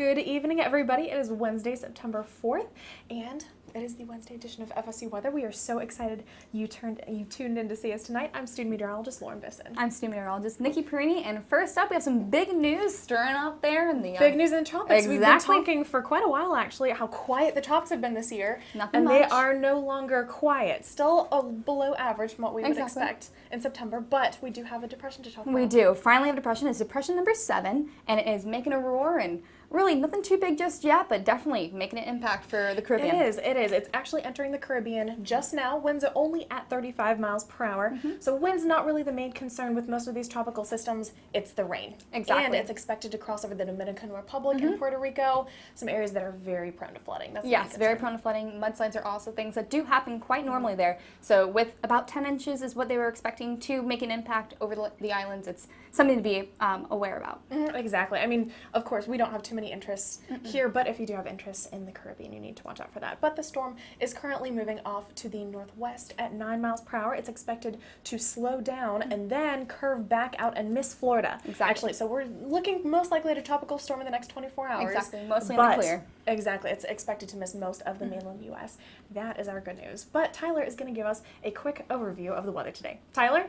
Good evening, everybody. It is Wednesday, September 4th, and it is the Wednesday edition of FSU Weather. We are so excited you tuned in to see us tonight. I'm student meteorologist Lauren Bisson. I'm student meteorologist Nikki Perini, and first up, we have some big news stirring up there in the big news in the tropics. Exactly. We've been talking for quite a while, actually, how quiet the tropics have been this year, Nothing and much. they are no longer quiet. Still below average from what we would Exactly. expect in September, but we do have a depression to talk about. We do. Finally have a depression. It's depression number 7, and it is making a roar, and really nothing too big just yet, but definitely making an impact for the Caribbean. It is. It's actually entering the Caribbean just now. Winds are only at 35 miles per hour. So wind's not really the main concern with most of these tropical systems. It's the rain. Exactly. And it's expected to cross over the Dominican Republic and Puerto Rico, some areas that are very prone to flooding. That's the main Yes, very concern. prone to flooding. Mudslides are also things that do happen quite normally there. So with about 10 inches is what they were expecting to make an impact over the islands. It's something to be aware about. Exactly. I mean, of course, we don't have too many interests here, but if you do have interests in the Caribbean, you need to watch out for that. But the storm is currently moving off to the northwest at 9 miles per hour. It's expected to slow down and then curve back out and miss Florida. Exactly. Actually, so we're looking most likely at a tropical storm in the next 24 hours. Exactly, mostly in the clear. Exactly. It's expected to miss most of the mainland U.S. That is our good news. But Tyler is going to give us a quick overview of the weather today. Tyler?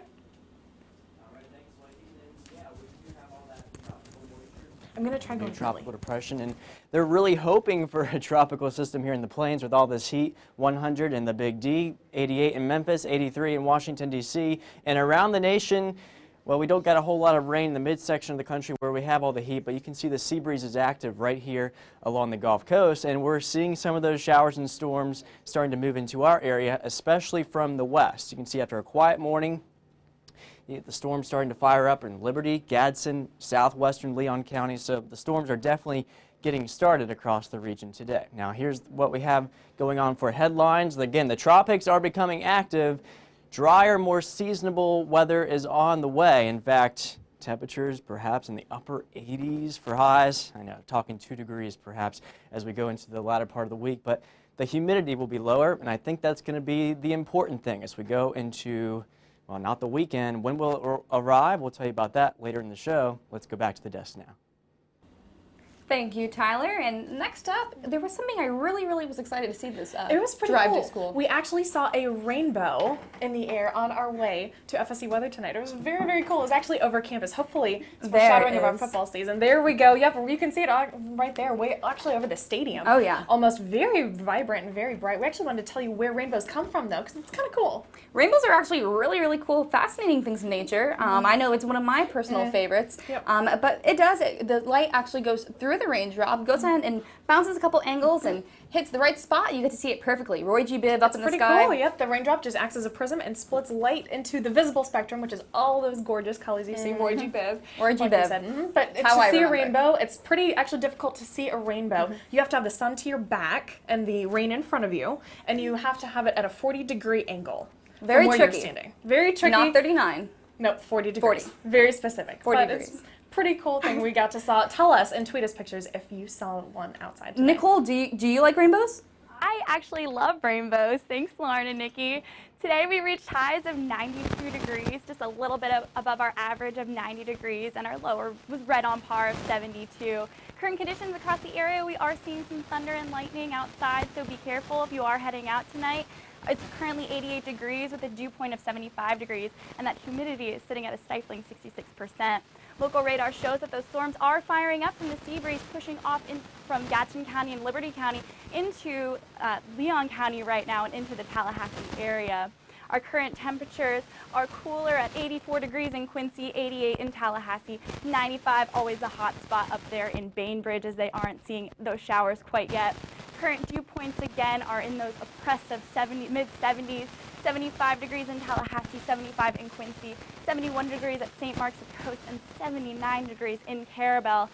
I'm going to try going tropical depression, and they're really hoping for a tropical system here in the plains with all this heat. 100 in the Big D, 88 in Memphis, 83 in Washington, D.C., and around the nation. Well, we don't get a whole lot of rain in the midsection of the country where we have all the heat, but you can see the sea breeze is active right here along the Gulf Coast, and we're seeing some of those showers and storms starting to move into our area, especially from the west. You can see after a quiet morning, the storm's starting to fire up in Liberty, Gadsden, southwestern Leon County, so the storms are definitely getting started across the region today. Now here's what we have going on for headlines. Again, the tropics are becoming active. Drier, more seasonable weather is on the way. In fact, temperatures perhaps in the upper 80s for highs. I know, talking 2 degrees perhaps as we go into the latter part of the week, but the humidity will be lower, and I think that's going to be the important thing as we go into, well, not the weekend. When will it arrive? We'll tell you about that later in the show. Let's go back to the desk now. Thank you, Tyler. And next up, there was something I really was excited to see this It was pretty drive cool. to school. We actually saw a rainbow in the air on our way to FSU Weather tonight. It was very cool. It was actually over campus. Hopefully, it's foreshadowing of our football season. There we go. Yep, you can see it right there, way actually over the stadium. Oh, yeah. Almost very vibrant and very bright. We actually wanted to tell you where rainbows come from, though, because it's kind of cool. Rainbows are actually really cool, fascinating things in nature. I know it's one of my personal favorites. Yep. But it does, the light actually goes through the raindrop, goes in and bounces a couple angles and hits the right spot. You get to see it perfectly. Roy G. Biv up in the sky. Pretty cool, yep. The raindrop just acts as a prism and splits light into the visible spectrum, which is all those gorgeous colors you see. Roy G. Biv. Roy G. Like you Biv. said. But How to I see a remember. rainbow, it's pretty actually difficult to see a rainbow. You have to have the sun to your back and the rain in front of you, and you have to have it at a 40-degree angle. Very from where tricky. You're standing. Very tricky. Not 39. No, 40 degrees. 40. Very specific. 40 but degrees. It's pretty cool thing we got to saw. Tell us and tweet us pictures if you saw one outside today. Nicole, do you like rainbows? I actually love rainbows. Thanks, Lauren and Nikki. Today we reached highs of 92 degrees, just a little bit above our average of 90 degrees, and our lower was right on par of 72. Current conditions across the area, we are seeing some thunder and lightning outside, so be careful if you are heading out tonight. It's currently 88 degrees with a dew point of 75 degrees, and that humidity is sitting at a stifling 66%. Local radar shows that those storms are firing up from the sea breeze, pushing off from Gadsden County and Liberty County into Leon County right now and into the Tallahassee area. Our current temperatures are cooler at 84 degrees in Quincy, 88 in Tallahassee, 95 always the hot spot up there in Bainbridge as they aren't seeing those showers quite yet. Current dew points again are in those oppressive mid-70s, 75 degrees in Tallahassee, 75 in Quincy, 71 degrees at St. Mark's the Coast, and 79 degrees in Carabel.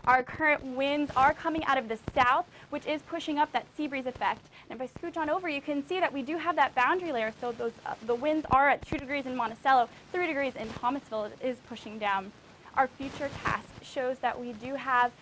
Our current winds are coming out of the south, which is pushing up that sea breeze effect. And if I scooch on over, you can see that we do have that boundary layer. So those the winds are at 2 degrees in Monticello, 3 degrees in Thomasville. It is pushing down. Our future cast shows that we do have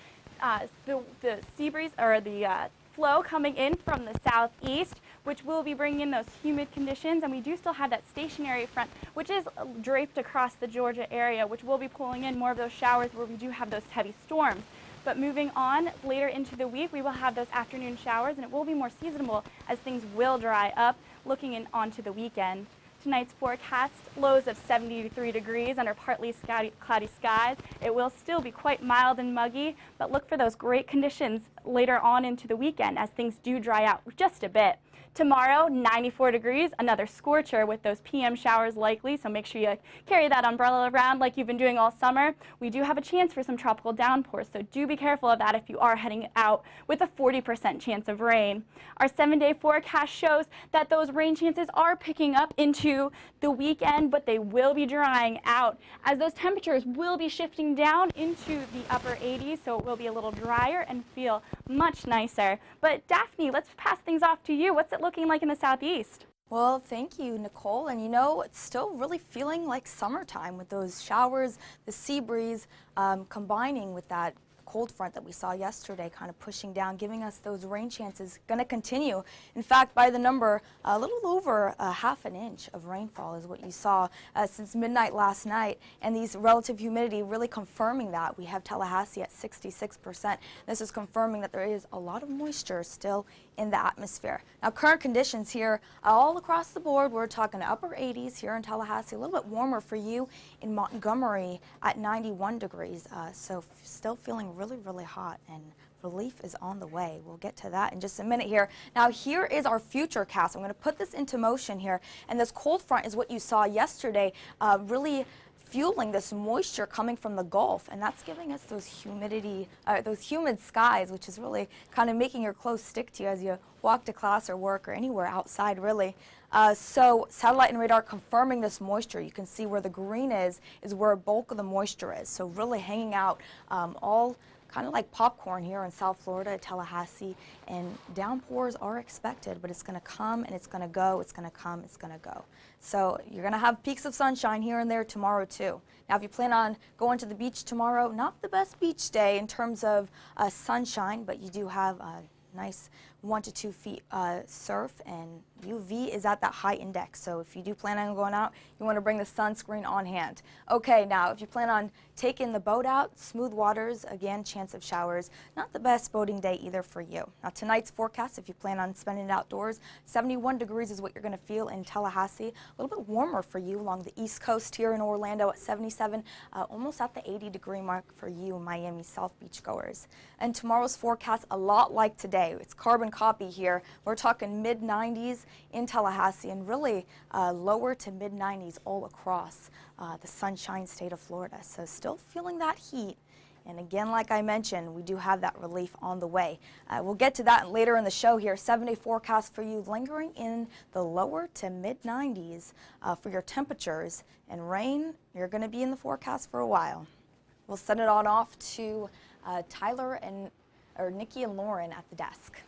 the sea breeze or the flow coming in from the southeast, which will be bringing in those humid conditions, and we do still have that stationary front, which is draped across the Georgia area, which will be pulling in more of those showers where we do have those heavy storms. But moving on, later into the week, we will have those afternoon showers, and it will be more seasonable as things will dry up, looking onto the weekend. Tonight's forecast, lows of 73 degrees under partly cloudy skies. It will still be quite mild and muggy, but look for those great conditions later on into the weekend as things do dry out just a bit. Tomorrow, 94 degrees, another scorcher with those PM showers likely, so make sure you carry that umbrella around like you've been doing all summer. We do have a chance for some tropical downpours, so do be careful of that if you are heading out with a 40% chance of rain. Our 7-day forecast shows that those rain chances are picking up into the weekend, but they will be drying out as those temperatures will be shifting down into the upper 80s, so it will be a little drier and feel much nicer. But Daphne, let's pass things off to you. What's it looking like in the southeast? Well, thank you, Nicole. And you know, it's still really feeling like summertime with those showers, the sea breeze combining with that cold front that we saw yesterday kind of pushing down, giving us those rain chances. Going to continue. In fact, by the number, a little over half an inch of rainfall is what you saw since midnight last night. And these relative humidity really confirming that. We have Tallahassee at 66%. This is confirming that there is a lot of moisture still in the atmosphere. Now, current conditions here all across the board, we're talking upper 80s here in Tallahassee, a little bit warmer for you in Montgomery at 91 degrees. So still feeling really, really hot, and relief is on the way. We'll get to that in just a minute here. Now, here is our future cast. I'm going to put this into motion here, and this cold front is what you saw yesterday, really fueling this moisture coming from the Gulf, and that's giving us those humid skies, which is really kind of making your clothes stick to you as you walk to class or work or anywhere outside, really. So satellite and radar confirming this moisture. You can see where the green is where a bulk of the moisture is. So really hanging out all kind of like popcorn here in South Florida, Tallahassee, and downpours are expected, but it's going to come and it's going to go, it's going to come, it's going to go. So you're going to have peaks of sunshine here and there tomorrow too. Now, if you plan on going to the beach tomorrow, not the best beach day in terms of sunshine, but you do have a nice 1 to 2 feet surf, and UV is at that high index. So if you do plan on going out, you want to bring the sunscreen on hand. Okay, now if you plan on taking the boat out, smooth waters, again, chance of showers. Not the best boating day either for you. Now, tonight's forecast, if you plan on spending it outdoors, 71 degrees is what you're going to feel in Tallahassee. A little bit warmer for you along the East Coast here in Orlando at 77, almost at the 80-degree mark for you Miami South Beach goers. And tomorrow's forecast, a lot like today. It's carbon copy here. We're talking mid-90s in Tallahassee and really lower to mid-90s all across the sunshine state of Florida. So still feeling that heat. And again, like I mentioned, we do have that relief on the way. We'll get to that later in the show here. 7-day forecast for you lingering in the lower to mid-90s for your temperatures. And rain, you're going to be in the forecast for a while. We'll send it on off to Tyler or Nikki and Lauren at the desk.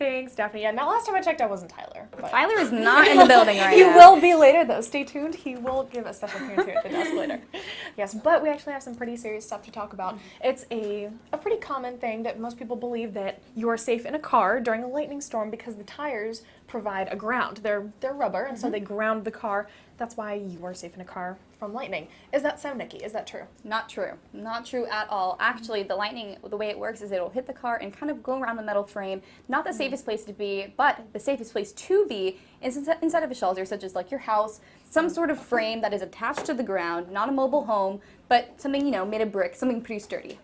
Thanks, Daphne. Yeah, now last time I checked, I wasn't Tyler. But Tyler is not in the building right he now. He will be later, though. Stay tuned. He will give a special appearance here at the desk later. Yes, but we actually have some pretty serious stuff to talk about. It's a pretty common thing that most people believe that you are safe in a car during a lightning storm because the tires provide a ground. They're rubber, and so they ground the car. That's why you are safe in a car from lightning. Is that so, Nikki? Is that true? Not true. Not true at all. Actually, the lightning, the way it works is it'll hit the car and kind of go around the metal frame. Not the safest place to be, but the safest place to be is inside of a shelter, such as like your house, some sort of frame that is attached to the ground, not a mobile home, but something, you know, made of brick, something pretty sturdy.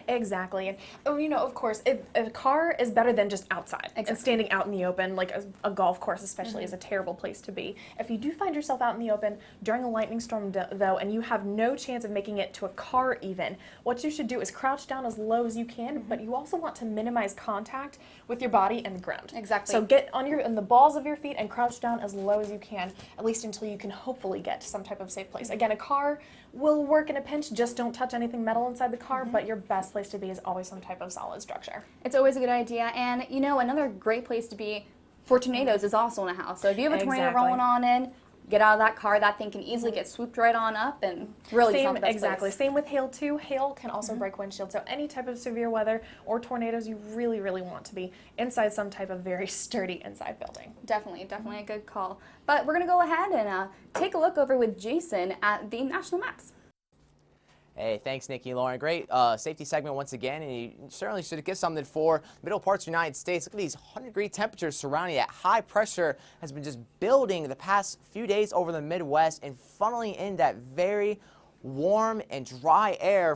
Exactly. And, you know, of course, a car is better than just outside. Exactly. And standing out in the open, like a golf course especially, is a terrible place to be. If you do find yourself out in the open during a lightning storm, though, and you have no chance of making it to a car even, what you should do is crouch down as low as you can, but you also want to minimize contact with your body and the ground. Exactly. So get on the balls of your feet and crouch down as low as you can, at least until you can hopefully get to some type of safe place. Again, a car will work in a pinch. Just don't touch anything metal inside the car, but your best place to be is always some type of solid structure. It's always a good idea. And, you know, another great place to be for tornadoes is also in a house. So if you have a tornado Exactly. rolling on in, get out of that car. That thing can easily get swooped right on up, and really it's not the best Exactly. place. Same with hail too. Hail can also break windshields. So any type of severe weather or tornadoes, you really, really want to be inside some type of very sturdy inside building. Definitely a good call. But we're going to go ahead and take a look over with Jason at the national maps. Hey, thanks, Nikki, Lauren. Great safety segment once again, and you certainly should get something for middle parts of the United States. Look at these 100-degree temperatures surrounding it. High pressure has been just building the past few days over the Midwest and funneling in that very warm and dry air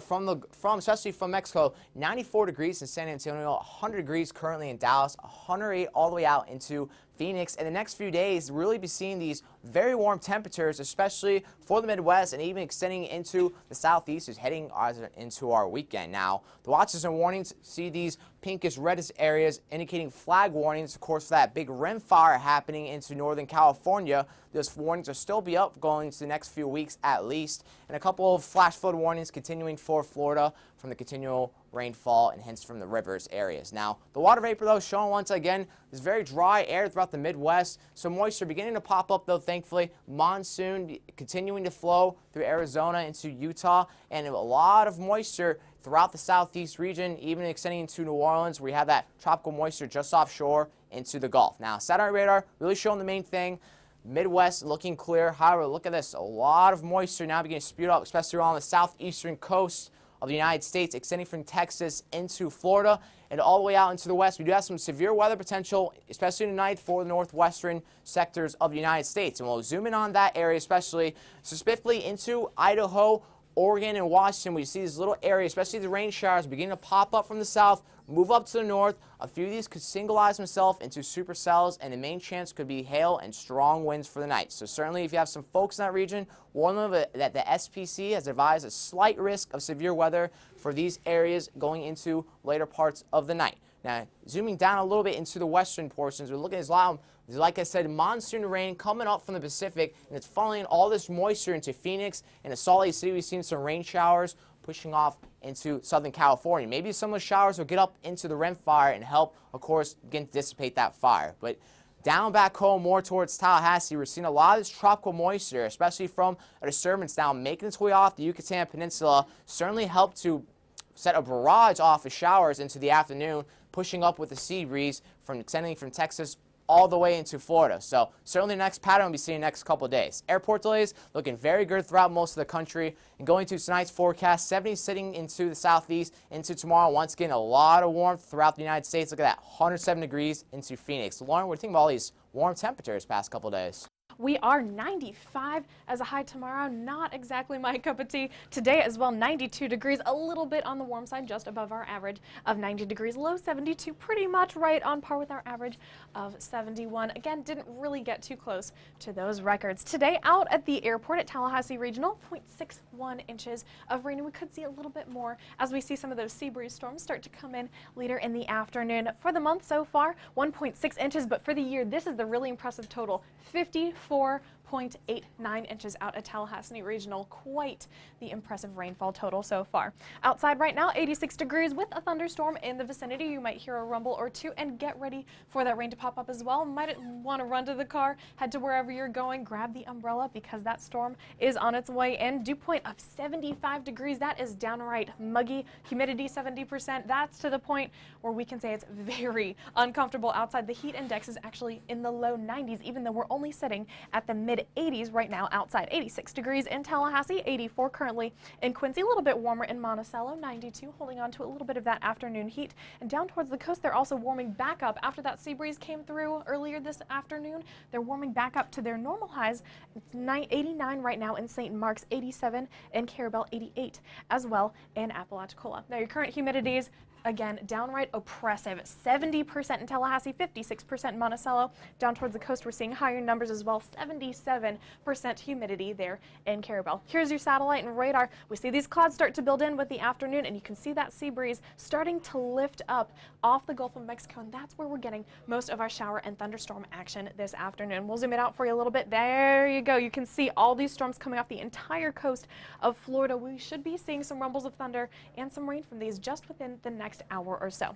especially from Mexico. 94 degrees in San Antonio, 100 degrees currently in Dallas, 108 all the way out into Phoenix. In the next few days, really be seeing these very warm temperatures, especially for the Midwest and even extending into the Southeast, is heading into our weekend. Now, the watches and warnings see these pinkish reddish areas indicating flag warnings, of course, for that big rim fire happening into Northern California. Those warnings will still be up going into the next few weeks at least, and a couple of flash flood warnings continuing for Florida from the continual rainfall and hints from the rivers areas. Now, the water vapor, though, showing once again is very dry air throughout the Midwest. Some moisture beginning to pop up, though, thankfully. Monsoon continuing to flow through Arizona into Utah, and a lot of moisture throughout the Southeast region, even extending into New Orleans, where we have that tropical moisture just offshore into the Gulf. Now, satellite radar really showing the main thing. Midwest looking clear. However, look at this. A lot of moisture now beginning to speed up, especially along the southeastern coast of the United States, extending from Texas into Florida and all the way out into the west. We do have some severe weather potential, especially tonight for the northwestern sectors of the United States. And we'll zoom in on that area, especially specifically into Idaho, Oregon, and Washington. We see these little areas, especially the rain showers, beginning to pop up from the south, move up to the north. A few of these could singleize themselves into supercells, and the main chance could be hail and strong winds for the night. So certainly if you have some folks in that region, warn them that the SPC has advised a slight risk of severe weather for these areas going into later parts of the night. Now, zooming down a little bit into the western portions, we're looking at like I said, monsoon rain coming up from the Pacific, and it's funneling all this moisture into Phoenix and the Salt Lake City. We've seen some rain showers pushing off into Southern California. Maybe some of the showers will get up into the rim fire and help, of course, begin to dissipate that fire. But down back home, more towards Tallahassee, we're seeing a lot of this tropical moisture, especially from a disturbance now making its way off the Yucatan Peninsula. Certainly helped to set a barrage off of showers into the afternoon, pushing up with the sea breeze from extending from Texas all the way into Florida. So certainly the next pattern we'll be seeing the next couple of days. Airport delays looking very good throughout most of the country. And going to tonight's forecast, 70 sitting into the southeast into tomorrow. Once again, a lot of warmth throughout the United States. Look at that, 107 degrees into Phoenix. Lauren, what do you think about all these warm temperatures past couple of days? We are 95 as a high tomorrow. Not exactly my cup of tea. Today as well, 92 degrees, a little bit on the warm side, just above our average of 90 degrees. Low 72, pretty much right on par with our average of 71. Again, didn't really get too close to those records. Today out at the airport at Tallahassee Regional, 0.61 inches of rain. And we could see a little bit more as we see some of those sea breeze storms start to come in later in the afternoon. For the month so far, 1.6 inches, but for the year, this is the really impressive total, 54.89 inches out at Tallahassee Regional. Quite the impressive rainfall total so far. Outside right now, 86 degrees with a thunderstorm in the vicinity. You might hear a rumble or two, and get ready for that rain to pop up as well. Might want to run to the car, head to wherever you're going, grab the umbrella because that storm is on its way in. Dew point of 75 degrees. That is downright muggy. Humidity 70%. That's to the point where we can say it's very uncomfortable outside. The heat index is actually in the low 90s, even though we're only sitting at the mid-80s right now outside. 86 degrees in Tallahassee, 84 currently in Quincy, a little bit warmer in Monticello, 92, holding on to a little bit of that afternoon heat. And down towards the coast, they're also warming back up after that sea breeze came through earlier this afternoon. They're warming back up to their normal highs. It's 89 right now in St. Mark's, 87 in Carabel, 88 as well in Apalachicola. Now your current humidities, again, downright oppressive. 70% in Tallahassee, 56% in Monticello. Down towards the coast, we're seeing higher numbers as well, 77% humidity there in Carabel. Here's your satellite and radar. We see these clouds start to build in with the afternoon, and you can see that sea breeze starting to lift up off the Gulf of Mexico, and that's where we're getting most of our shower and thunderstorm action this afternoon. We'll zoom it out for you a little bit. There you go. You can see all these storms coming off the entire coast of Florida. We should be seeing some rumbles of thunder and some rain from these just within the next hour or so.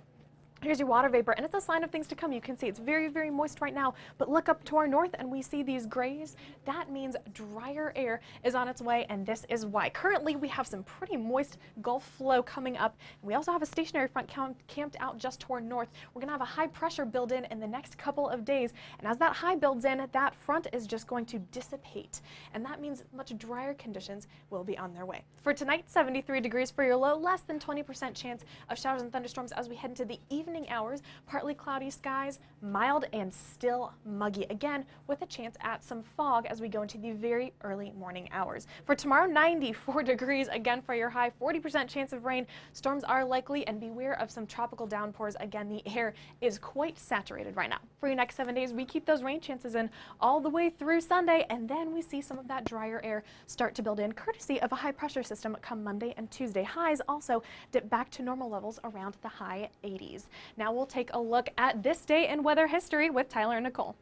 Here's your water vapor, and it's a sign of things to come. You can see it's very, very moist right now, but look up to our north and we see these grays. That means drier air is on its way, and this is why. Currently, we have some pretty moist Gulf flow coming up. We also have a stationary front camped out just to our north. We're going to have a high pressure build in the next couple of days, and as that high builds in, that front is just going to dissipate, and that means much drier conditions will be on their way. For tonight, 73 degrees for your low, less than 20% chance of showers and thunderstorms as we head into the evening hours. Partly cloudy skies, mild and still muggy again, with a chance at some fog as we go into the very early morning hours. For tomorrow, 94 degrees again for your high, 40% chance of rain. Storms are likely, and beware of some tropical downpours. Again, the air is quite saturated right now. For your next 7 days, we keep those rain chances in all the way through Sunday, and then we see some of that drier air start to build in, courtesy of a high pressure system come Monday and Tuesday. Highs also dip back to normal levels around the high 80s. Now we'll take a look at this day in weather history with Tyler and Nicole.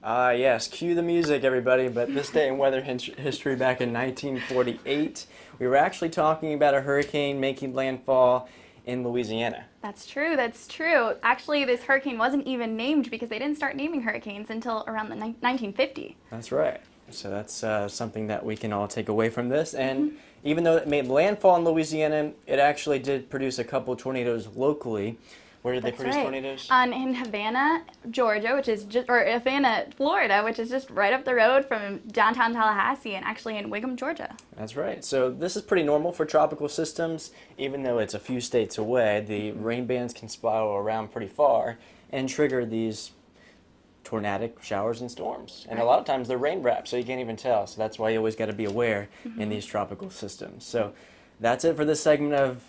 Yes, cue the music, everybody. But this day in weather history back in 1948, we were actually talking about a hurricane making landfall in Louisiana. That's true, that's true. Actually, this hurricane wasn't even named because they didn't start naming hurricanes until around the 1950. That's right. So that's something that we can all take away from this. And even though it made landfall in Louisiana, it actually did produce a couple tornadoes locally. Where did they produce tornadoes? In Havana, Georgia, or Havana, Florida, which is just right up the road from downtown Tallahassee, and actually in Wiggum, Georgia. That's right. So this is pretty normal for tropical systems. Even though it's a few states away, the rain bands can spiral around pretty far and trigger these tornadic showers and storms. And a lot of times they're rain wrapped, so you can't even tell. So that's why you always got to be aware in these tropical systems. So that's it for this segment of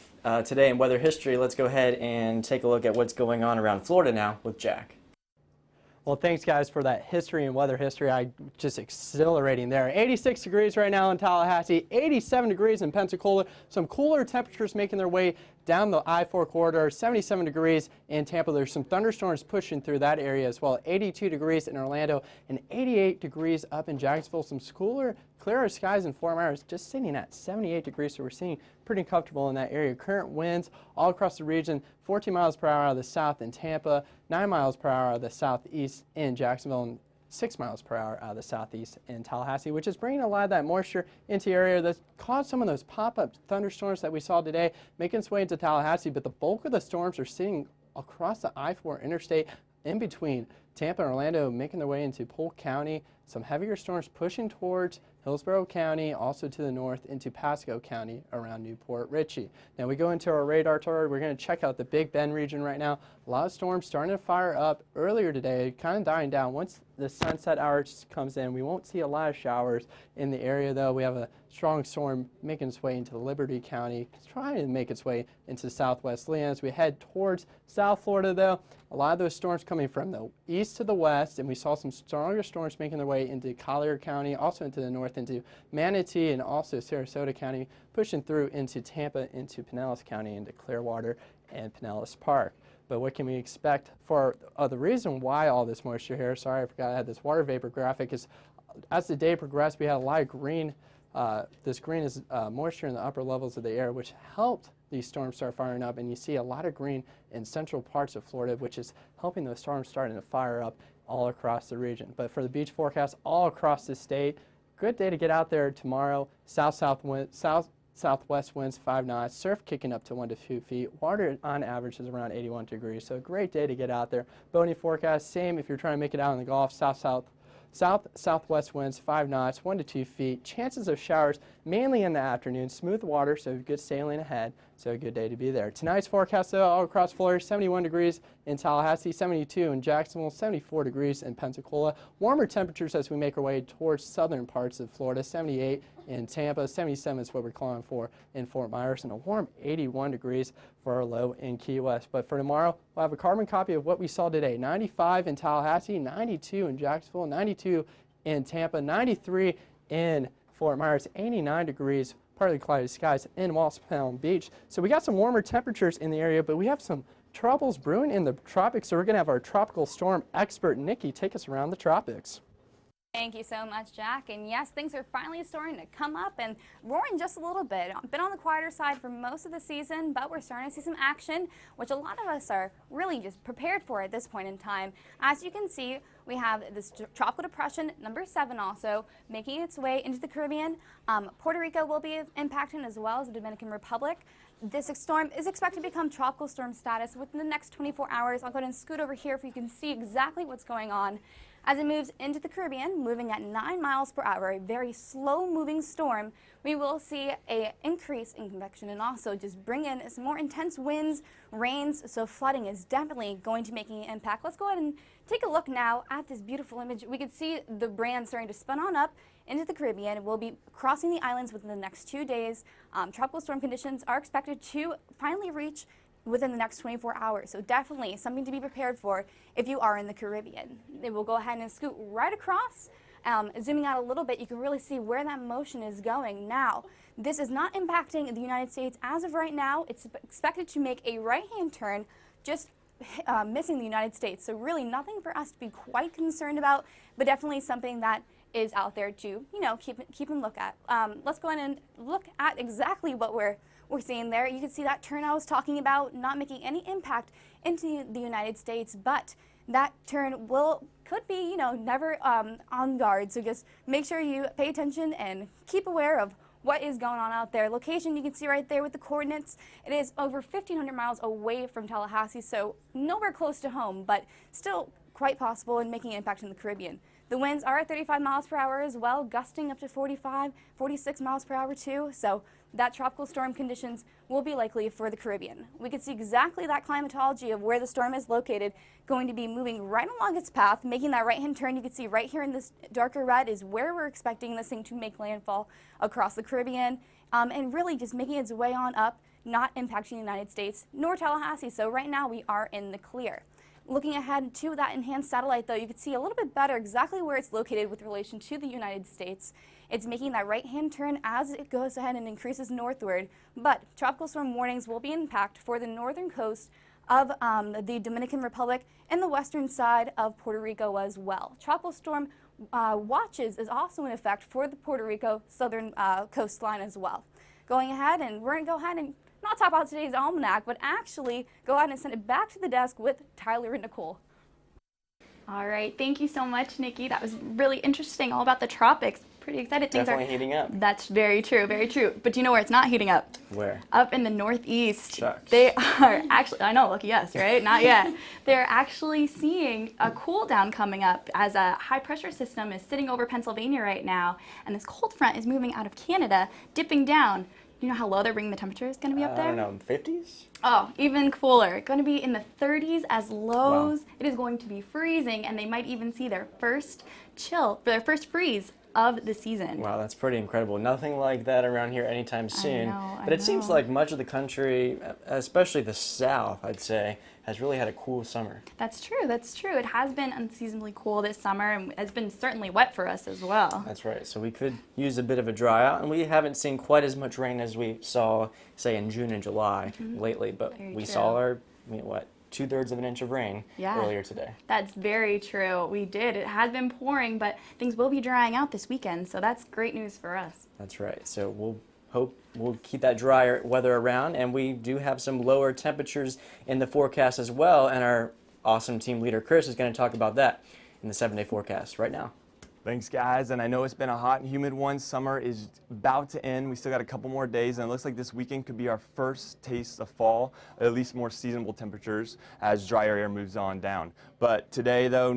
Today in Weather History. Let's go ahead and take a look at what's going on around Florida now with Jack. Well, thanks guys for that history and weather history. Just exhilarating there. 86 degrees right now in Tallahassee, 87 degrees in Pensacola. Some cooler temperatures making their way down the I-4 corridor, 77 degrees in Tampa. There's some thunderstorms pushing through that area as well. 82 degrees in Orlando and 88 degrees up in Jacksonville. Some clearer skies in Fort Myers, just sitting at 78 degrees, so we're seeing pretty comfortable in that area. Current winds all across the region, 14 miles per hour out of the south in Tampa, 9 miles per hour out of the southeast in Jacksonville, and 6 miles per hour out of the southeast in Tallahassee, which is bringing a lot of that moisture into the area that's caused some of those pop-up thunderstorms that we saw today, making its way into Tallahassee. But the bulk of the storms are sitting across the I-4 interstate in between Tampa and Orlando, making their way into Polk County. Some heavier storms pushing towards Hillsborough County, also to the north into Pasco County around Newport Richey. Now we go into our radar tour. We're going to check out the Big Bend region right now. A lot of storms starting to fire up earlier today, kind of dying down. Once the sunset hour comes in, we won't see a lot of showers in the area, though. We have a strong storm making its way into Liberty County, trying to make its way into southwest Lee. As we head towards South Florida, though, a lot of those storms coming from the east to the west, and we saw some stronger storms making their way into Collier County, also into the north into Manatee, and also Sarasota County, pushing through into Tampa, into Pinellas County, into Clearwater and Pinellas Park. But what can we expect for the reason why all this moisture here? Sorry, I forgot I had this water vapor graphic. Is as the day progressed, we had a lot of green. This green is moisture in the upper levels of the air, which helped these storms start firing up. And you see a lot of green in central parts of Florida, which is helping those storms starting to fire up all across the region. But for the beach forecast all across the state, good day to get out there tomorrow. Southwest winds 5 knots, surf kicking up to 1 to 2 feet. Water on average is around 81 degrees, so a great day to get out there. Boating forecast, same if you're trying to make it out in the Gulf. Southwest winds 5 knots, 1 to 2 feet. Chances of showers mainly in the afternoon. Smooth water, so good sailing ahead. So a good day to be there. Tonight's forecast, though, all across Florida, 71 degrees in Tallahassee, 72 in Jacksonville, 74 degrees in Pensacola. Warmer temperatures as we make our way towards southern parts of Florida, 78 in Tampa, 77 is what we're calling for in Fort Myers, and a warm 81 degrees for our low in Key West. But for tomorrow, we'll have a carbon copy of what we saw today. 95 in Tallahassee, 92 in Jacksonville, 92 in Tampa, 93 in Fort Myers, 89 degrees, partly cloudy skies in West Palm Beach. So we got some warmer temperatures in the area, but we have some troubles brewing in the tropics. So we're going to have our tropical storm expert, Nikki, take us around the tropics. Thank you so much, Jack. And yes, things are finally starting to come up and roaring just a little bit. Been on the quieter side for most of the season, but we're starting to see some action, which a lot of us are really just prepared for at this point in time. As you can see, we have this tropical depression, number 7 also, making its way into the Caribbean. Puerto Rico will be impacted as well as the Dominican Republic. This storm is expected to become tropical storm status within the next 24 hours. I'll go ahead and scoot over here so you can see exactly what's going on. As it moves into the Caribbean, moving at 9 miles per hour, a very slow-moving storm, we will see an increase in convection and also just bring in some more intense winds, rains, so flooding is definitely going to make an impact. Let's go ahead and take a look now at this beautiful image. We can see the brand starting to spin on up into the Caribbean. We'll be crossing the islands within the next 2 days. Tropical storm conditions are expected to finally reach within the next 24 hours. So definitely something to be prepared for if you are in the Caribbean. It will go ahead and scoot right across. Zooming out a little bit, you can really see where that motion is going. Now, this is not impacting the United States as of right now. It's expected to make a right-hand turn, just missing the United States. So really nothing for us to be quite concerned about, but definitely something that is out there to, you know, keep and look at. Let's go ahead and look at exactly what we're seeing there. You can see that turn I was talking about not making any impact into the United States, but that turn could be, you know, never on guard. So just make sure you pay attention and keep aware of what is going on out there. Location you can see right there with the coordinates. It is over 1,500 miles away from Tallahassee, so nowhere close to home, but still quite possible in making an impact in the Caribbean. The winds are at 35 miles per hour as well, gusting up to 45, 46 miles per hour too. So that tropical storm conditions will be likely for the Caribbean. We can see exactly that climatology of where the storm is located, going to be moving right along its path, making that right-hand turn. You can see right here in this darker red is where we're expecting this thing to make landfall across the Caribbean, and really just making its way on up, not impacting the United States nor Tallahassee. So right now we are in the clear. Looking ahead to that enhanced satellite, though, you can see a little bit better exactly where it's located with relation to the United States. It's making that right-hand turn as it goes ahead and increases northward, but tropical storm warnings will be in impact for the northern coast of the Dominican Republic and the western side of Puerto Rico as well. Tropical storm watches is also in effect for the Puerto Rico southern coastline as well. Going ahead, and we're going to go ahead and not talk about today's almanac, but actually go ahead and send it back to the desk with Tyler and Nicole. All right, thank you so much, Nikki. That was really interesting, all about the tropics. Pretty excited. Things Definitely are heating up. That's very true, very true. But do you know where it's not heating up? Where? Up in the northeast. Shucks. They are actually, I know, lucky us, right? Not yet. They're actually seeing a cool down coming up as a high pressure system is sitting over Pennsylvania right now, and this cold front is moving out of Canada, dipping down. You know how low they're bringing the temperature is going to be up there? I don't know, 50s? Oh, even cooler. Going to be in the 30s as lows. Wow. It is going to be freezing, and they might even see their first their first freeze of the season. Wow, that's pretty incredible. Nothing like that around here anytime soon. I It seems like much of the country, especially the South, I'd say, has really had a cool summer. That's true, that's true. It has been unseasonably cool this summer, and it's been certainly wet for us as well. That's right. So we could use a bit of a dry out, and we haven't seen quite as much rain as we saw, say, in June and July lately, but we saw our, 2/3 of an inch of rain earlier today. That's very true. We did. It has been pouring, but things will be drying out this weekend, so that's great news for us. That's right. So we'll keep that drier weather around, and we do have some lower temperatures in the forecast as well, and our awesome team leader Chris is going to talk about that in the 7-day forecast right now. Thanks, guys, and I know it's been a hot and humid one. Summer is about to end. We still got a couple more days, and it looks like this weekend could be our first taste of fall, at least more seasonable temperatures as drier air moves on down. But today, though,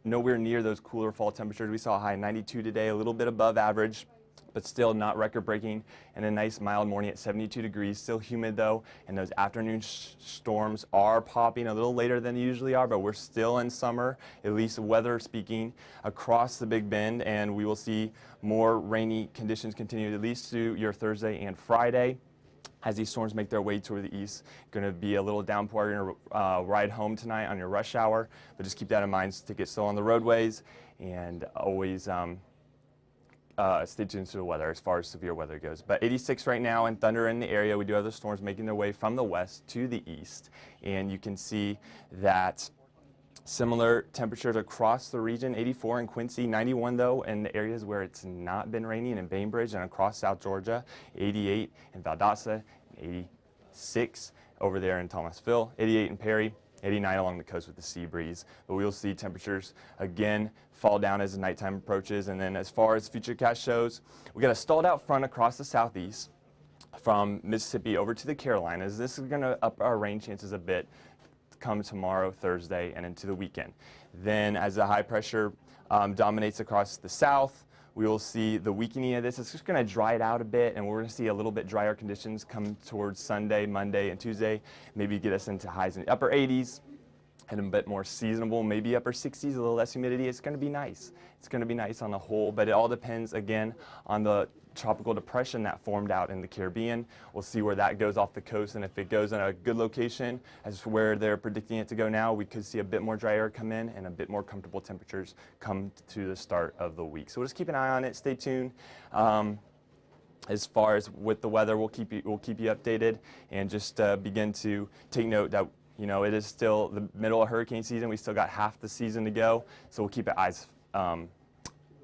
nowhere near those cooler fall temperatures. We saw a high 92 today, a little bit above average, but still not record-breaking, and a nice mild morning at 72 degrees. Still humid, though, and those afternoon storms are popping a little later than they usually are, but we're still in summer, at least weather speaking, across the Big Bend, and we will see more rainy conditions continue at least through your Thursday and Friday. As these storms make their way toward the east, going to be a little downpour. You're going to ride home tonight on your rush hour, but just keep that in mind to get still on the roadways, and always stay tuned to the weather as far as severe weather goes. But 86 right now and thunder in the area. We do have the storms making their way from the west to the east, and you can see that Similar temperatures across the region, 84 in Quincy, 91 though in the areas where it's not been raining in Bainbridge and across South Georgia, 88 in Valdosta, 86 over there in Thomasville, 88 in Perry, 89 along the coast with the sea breeze. But we'll see temperatures again fall down as the nighttime approaches. And then as far as futurecast shows, we got a stalled out front across the southeast from Mississippi over to the Carolinas. This is going to up our rain chances a bit come tomorrow, Thursday, and into the weekend. Then as the high pressure dominates across the south, we will see the weakening of this. It's just going to dry it out a bit, and we're going to see a little bit drier conditions come towards Sunday, Monday, and Tuesday. Maybe get us into highs in the upper 80s and a bit more seasonable, maybe upper 60s, a little less humidity. It's going to be nice. It's going to be nice on the whole, but it all depends, again, on the tropical depression that formed out in the Caribbean. We'll see where that goes off the coast, and if it goes in a good location as where they're predicting it to go now, we could see a bit more dry air come in and a bit more comfortable temperatures come to the start of the week. So we'll just keep an eye on it. Stay tuned. As far as with the weather, we'll keep you updated, and just begin to take note that it is still the middle of hurricane season. We still got half the season to go, so we'll keep our eyes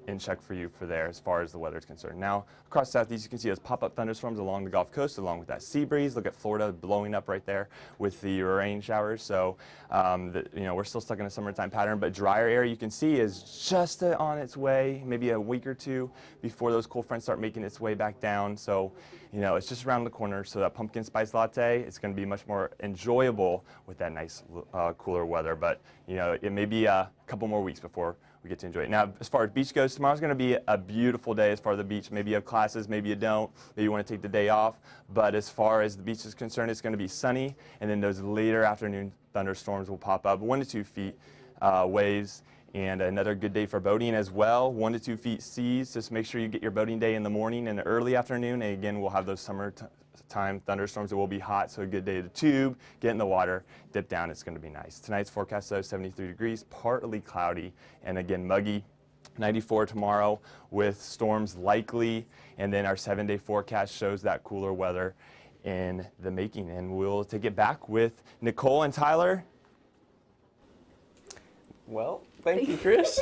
in check for you for there as far as the weather is concerned. Now, across southeast, you can see those pop-up thunderstorms along the Gulf Coast, along with that sea breeze. Look at Florida blowing up right there with the rain showers. So, we're still stuck in a summertime pattern, but drier air you can see is just on its way, maybe a week or two before those cold fronts start making its way back down. So, it's just around the corner. So that pumpkin spice latte, it's going to be much more enjoyable with that nice cooler weather. But, it may be a couple more weeks before we get to enjoy it. Now, as far as beach goes, tomorrow's going to be a beautiful day as far as the beach. Maybe you have classes, maybe you don't, maybe you want to take the day off. But as far as the beach is concerned, it's going to be sunny, and then those later afternoon thunderstorms will pop up, 1 to 2 feet waves, and another good day for boating as well, 1 to 2 feet seas. Just make sure you get your boating day in the morning and the early afternoon, and again, we'll have those summertime thunderstorms. It will be hot, so a good day to tube, get in the water, dip down. It's going to be nice. Tonight's forecast, though, 73 degrees, partly cloudy, and again, muggy. 94 tomorrow with storms likely, and then our 7-day forecast shows that cooler weather in the making. And we'll take it back with Nicole and Tyler. Well, thank you, Chris.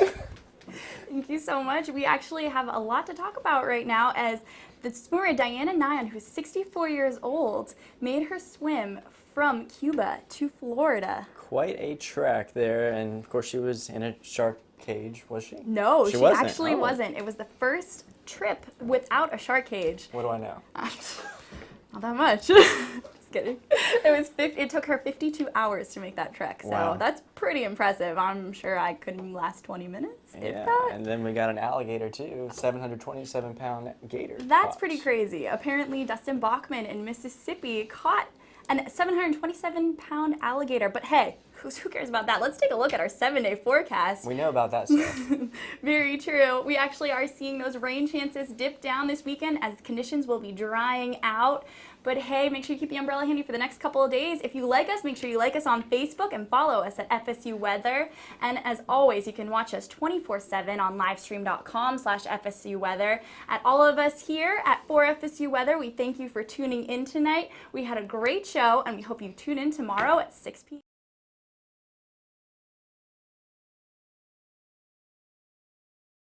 Thank you so much. We actually have a lot to talk about right now, as the swimmer Diana Nyan, who's 64 years old, made her swim from Cuba to Florida. Quite a trek there, and of course she was in a shark cage, was she? No, she wasn't. actually wasn't. It was the first trip without a shark cage. What do I know? Not that much. Just kidding. It took her 52 hours to make that trek, so Wow. that's pretty impressive. I'm sure I couldn't last 20 minutes, if Yeah, that. and then we got an alligator too, 727-pound gator. That's caught. pretty crazy. Apparently, Dustin Bachman in Mississippi caught a 727-pound alligator. But hey, who cares about that? Let's take a look at our 7-day forecast. We know about that stuff. Very true. We actually are seeing those rain chances dip down this weekend as conditions will be drying out. But hey, make sure you keep the umbrella handy for the next couple of days. If you like us, make sure you like us on Facebook and follow us at FSU Weather. And as always, you can watch us 24/7 on livestream.com/FSU Weather. At all of us here at 4FSU Weather, we thank you for tuning in tonight. We had a great show, and we hope you tune in tomorrow at 6 p.m.